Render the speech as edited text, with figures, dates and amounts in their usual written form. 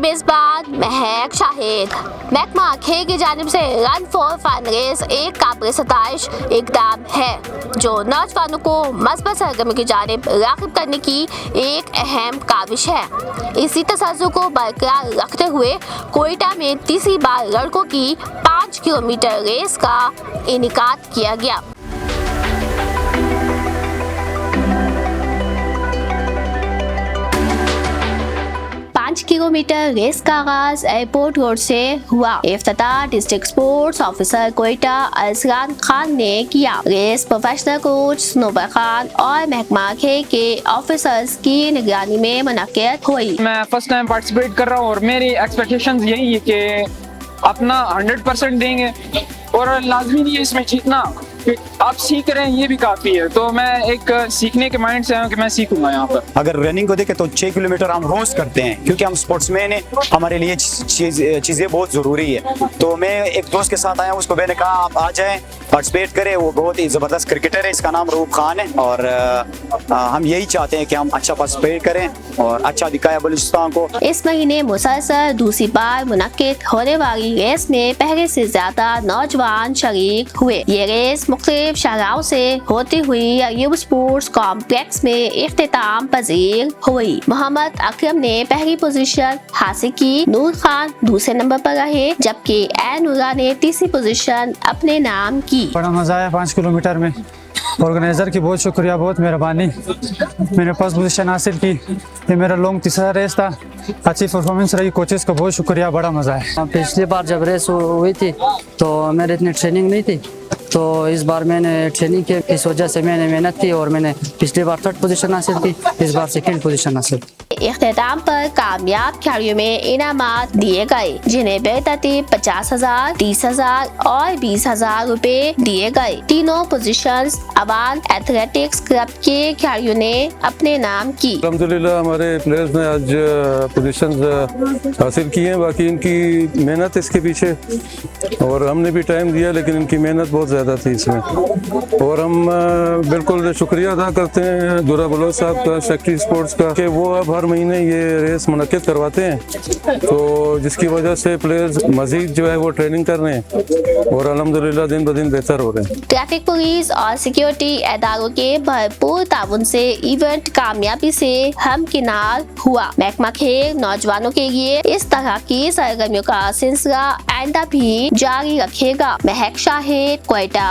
मेजबान महक शाहिद। महकमा खेल की जानिब से रन फॉर फन रेस एक काबिल सताइश इकदाम है जो नौजवानों को मस्बत सरगर्मी की जानिब राग़िब करने की एक अहम काविश है। इसी तसल्जुल को बरकरार रखते हुए कोयटा में तीसरी बार लड़कों की 5 किलोमीटर रेस का इनेकाद किया गया। 5 किलोमीटर रेस का आगाज एयरपोर्ट रोड से हुआ। इफ्तिताह district sports officer Quetta Asran Khan ने किया। Race professional coach Snober Khan और महकमा खेल के ऑफिसर्स की निगरानी में मुनक्किद हुई। मैं फर्स्ट टाइम पार्टिसिपेट कर रहा हूँ और मेरी एक्सपेक्टेशंस यही है कि अपना 100% देंगे और लाजमी नहीं है इसमें जीतना, आप सीख रहे हैं ये भी काफी है। तो मैं एक सीखने के माइंड से आया कि मैं सीखूंगा यहाँ पर। अगर रनिंग को देखें तो 6 किलोमीटर हम रोज करते हैं क्योंकि हम स्पोर्ट्समैन हैं, हमारे लिए चीजें बहुत जरूरी है। तो मैं एक दोस्त के साथ आया, उसको मैंने कहा आप आ जाएं पार्टिसिपेट करें। वो बहुत ही जबरदस्त क्रिकेटर है, इसका नाम रूप खान है और हम यही चाहते हैं कि हम अच्छा पार्टिसिपेट करें और अच्छा दिखाया बलूचिस्तान को। इस महीने मुसलसल दूसरी बार मुनक्किद होने वाली रेस में पहले से ज्यादा नौजवान शरीक हुए। ये रेस मुख्तलिफ शाहराहों से होती हुई अयूब स्पोर्ट्स कॉम्प्लेक्स में इख्तिताम पजीर हुई। मोहम्मद अकरम ने पहली पोजीशन हासिल की, नूर खान दूसरे नंबर पर रहे जबकि ऐनुरा ने तीसरी पोजीशन अपने नाम की। बड़ा मजा आया 5 किलोमीटर में। ऑर्गेनाइजर की बहुत शुक्रिया, बहुत मेहरबानी। मैंने फर्स्ट पोजीशन हासिल की। ये मेरा लॉन्ग तीसरा रेस था, अच्छी परफॉर्मेंस रही। कोचेस का बहुत शुक्रिया, बड़ा मजा है। पिछली बार जब रेस हुई थी तो मेरे इतनी ट्रेनिंग नहीं थी, तो इस बार मैंने ट्रेनिंग की, इस वजह से मैंने मेहनत की और मैंने पिछली बार 3rd पोजीशन हासिल की, इस बार 2nd पोजीशन हासिल। इख्तिताम पर कामयाब खिलाड़ियों में इनामात दिए गए जिन्हें बेतरतीब 50,000, 30,000 और 20,000 रुपए दिए गए। तीनों पोजीशंस अवान एथलेटिक्स क्लब के खिलाड़ियों ने अपने नाम की। अल्हम्दुलिल्लाह हमारे प्लेयर्स ने आज पोजीशंस हासिल की हैं। बाकी इनकी मेहनत इसके पीछे और हमने भी टाइम दिया, लेकिन इनकी मेहनत बहुत ज़्यादा थी इसमें। और हम बिल्कुल शुक्रिया अदा करते हैं दुरा बलोच साहब का, सेक्रेटरी स्पोर्ट्स का, कि वो अब हर महीने ये रेस मुनक्किद करवाते हैं, तो जिसकी वजह से प्लेयर्स मजीद जो है वो ट्रेनिंग कर रहे हैं और अल्हम्दुलिल्लाह दिन ब दिन बेहतर हो रहे हैं। ट्रैफिक पुलिस और सिक्योरिटी इदारों के भरपूर ताउन से इवेंट कामयाबी से हमकिनार हुआ। महकमा खेल नौजवानों के लिए इस तरह की सरगर्मियों का सिलसिला आइंदा भी जारी रखेगा। महक शाहिद, कोयटा।